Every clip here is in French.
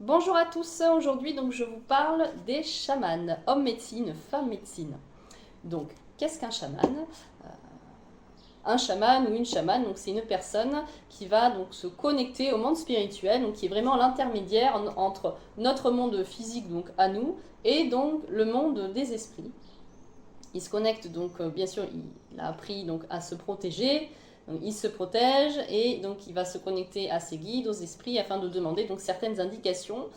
Bonjour à tous, aujourd'hui donc je vous parle des chamans, hommes médecine, femmes médecine. Donc qu'est-ce qu'un chaman? Un chaman ou une chamane, donc c'est une personne qui va donc se connecter au monde spirituel, donc qui est vraiment l'intermédiaire entre notre monde physique donc à nous et donc le monde des esprits. Il se connecte donc bien sûr il a appris donc à se protéger. Donc, il se protège et donc il va se connecter à ses guides, aux esprits, afin de demander donc certaines indications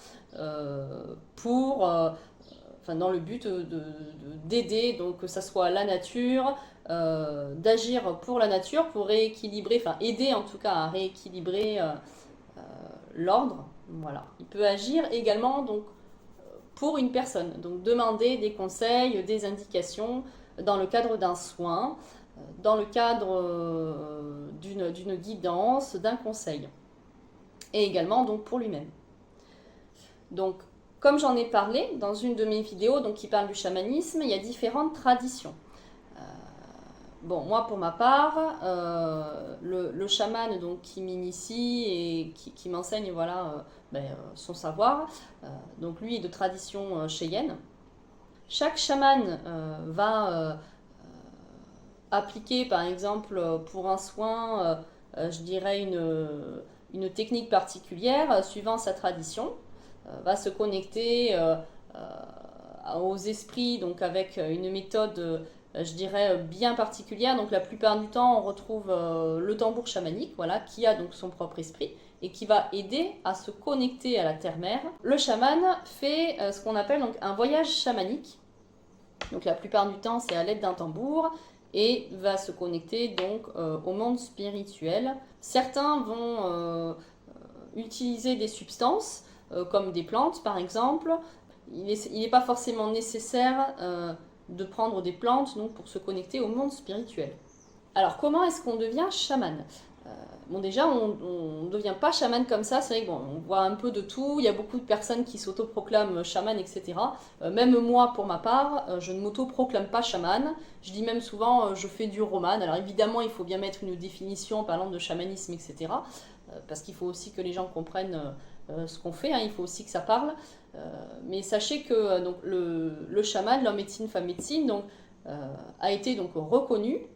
pour, enfin, dans le but d'aider donc que ça soit la nature, d'agir pour la nature, pour rééquilibrer, enfin aider en tout cas à rééquilibrer l'ordre. Voilà. Il peut agir également donc pour une personne, donc demander des conseils, des indications dans le cadre d'un soin, dans le cadre d'une guidance, d'un conseil, et également donc pour lui-même. Donc, comme j'en ai parlé dans une de mes vidéos donc, qui parle du chamanisme, il y a différentes traditions. Bon, moi pour ma part, le chaman donc, qui m'initie et qui m'enseigne voilà, son savoir, donc lui est de tradition cheyenne. Chaque chaman va appliquer par exemple pour un soin, je dirais une technique particulière suivant sa tradition, va se connecter aux esprits donc avec une méthode je dirais bien particulière. Donc la plupart du temps on retrouve le tambour chamanique, voilà, qui a donc son propre esprit et qui va aider à se connecter à la terre-mère. Le chaman fait ce qu'on appelle donc un voyage chamanique. Donc la plupart du temps c'est à l'aide d'un tambour et va se connecter donc au monde spirituel. Certains vont utiliser des substances comme des plantes par exemple. Il n'est pas forcément nécessaire de prendre des plantes donc, pour se connecter au monde spirituel. Alors comment est-ce qu'on devient chaman? Bon, déjà, on ne devient pas chaman comme ça. C'est vrai qu'on voit un peu de tout. Il y a beaucoup de personnes qui s'autoproclament chaman, etc. Même moi, pour ma part, je ne m'autoproclame pas chaman. Je dis même souvent, je fais du roman. Alors évidemment, il faut bien mettre une définition en parlant de chamanisme, etc. Parce qu'il faut aussi que les gens comprennent ce qu'on fait. Hein. Il faut aussi que ça parle. Mais sachez que donc, le chaman, l'homme médecine, femme médecine, donc, a été donc reconnu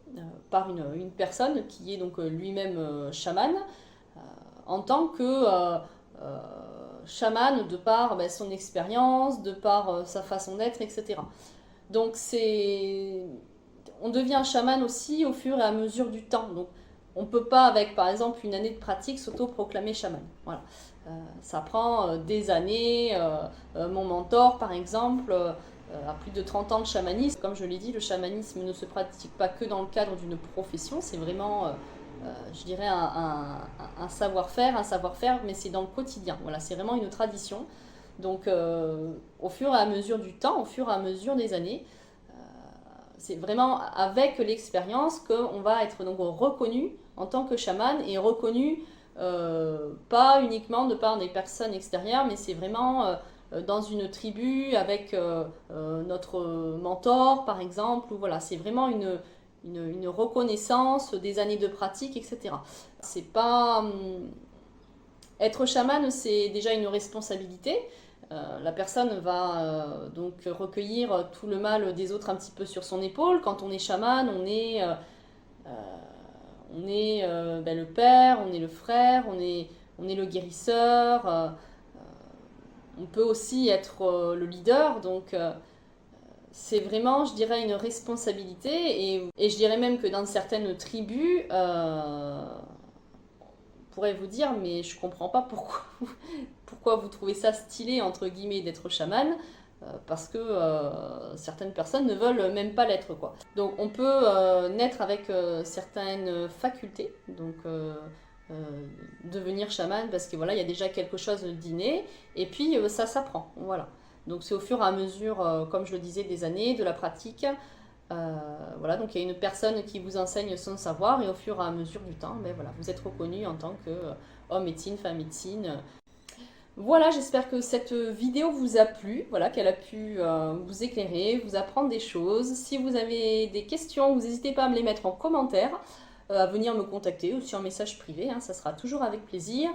par une personne qui est donc lui-même chaman en tant que chaman de par son expérience, de par sa façon d'être, etc. Donc on devient chaman aussi au fur et à mesure du temps. Donc on ne peut pas avec par exemple une année de pratique s'auto-proclamer chaman. Voilà. Ça prend des années. Mon mentor par exemple à plus de 30 ans de chamanisme. Comme je l'ai dit, le chamanisme ne se pratique pas que dans le cadre d'une profession, c'est vraiment, je dirais, un savoir-faire, mais c'est dans le quotidien. Voilà, c'est vraiment une tradition. Donc, au fur et à mesure du temps, au fur et à mesure des années, c'est vraiment avec l'expérience qu'on va être donc reconnu en tant que chaman et reconnu pas uniquement de par des personnes extérieures, mais c'est vraiment dans une tribu avec notre mentor par exemple, ou voilà, c'est vraiment une reconnaissance des années de pratique, etc. C'est pas. Être chaman, c'est déjà une responsabilité. La personne va donc recueillir tout le mal des autres un petit peu sur son épaule. Quand on est chaman, on est le père, on est le frère, on est le guérisseur. On peut aussi être le leader. Donc c'est vraiment, je dirais, une responsabilité. Et je dirais même que dans certaines tribus, on pourrait vous dire, mais je comprends pas pourquoi vous trouvez ça stylé, entre guillemets, d'être chaman. Parce que certaines personnes ne veulent même pas l'être, quoi. Donc on peut naître avec certaines facultés, donc devenir chaman parce que voilà, il y a déjà quelque chose d'inné, et puis ça s'apprend, voilà. Donc c'est au fur et à mesure, comme je le disais, des années, de la pratique. Voilà, donc il y a une personne qui vous enseigne son savoir, et au fur et à mesure du temps, ben voilà, vous êtes reconnu en tant que homme médecine, femme médecine. Voilà, j'espère que cette vidéo vous a plu, voilà, qu'elle a pu vous éclairer, vous apprendre des choses. Si vous avez des questions, vous n'hésitez pas à me les mettre en commentaire, à venir me contacter ou sur un message privé, hein, ça sera toujours avec plaisir.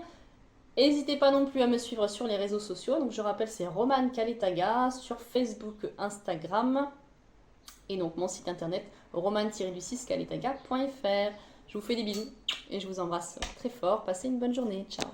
N'hésitez pas non plus à me suivre sur les réseaux sociaux. Donc je rappelle, c'est Romane Kaletaga sur Facebook, Instagram et donc mon site internet romane-kaletaga.fr. Je vous fais des bisous et je vous embrasse très fort. Passez une bonne journée. Ciao.